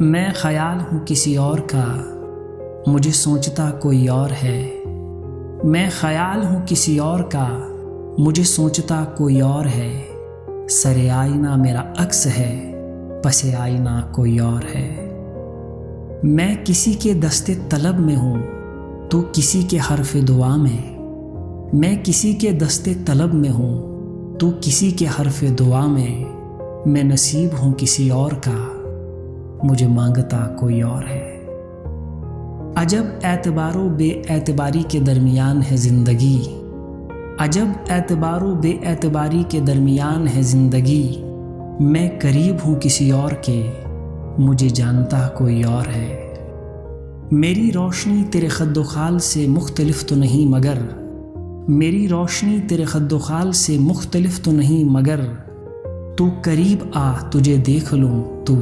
میں خیال ہوں کسی اور کا، مجھے سوچتا کوئی اور ہے۔ میں خیال ہوں کسی اور کا، مجھے سوچتا کوئی اور ہے۔ سر آئینہ میرا عکس ہے، پس آئینہ کوئی اور ہے۔ میں کسی کے دست طلب میں ہوں، تو کسی کے حرف دعا میں۔ میں کسی کے دست طلب میں ہوں، تو کسی کے حرف دعا میں۔ میں نصیب ہوں کسی اور کا، مجھے مانگتا کوئی اور ہے۔ عجب اعتبار و بے اعتباری کے درمیان ہے زندگی، عجب اعتبار و بے اعتباری کے درمیان ہے زندگی۔ میں قریب ہوں کسی اور کے، مجھے جانتا کوئی اور ہے۔ میری روشنی تیرے خد و خال سے مختلف تو نہیں مگر، میری روشنی تیرے خد و خال سے مختلف تو نہیں مگر، تو قریب آ تجھے دیکھ لوں تو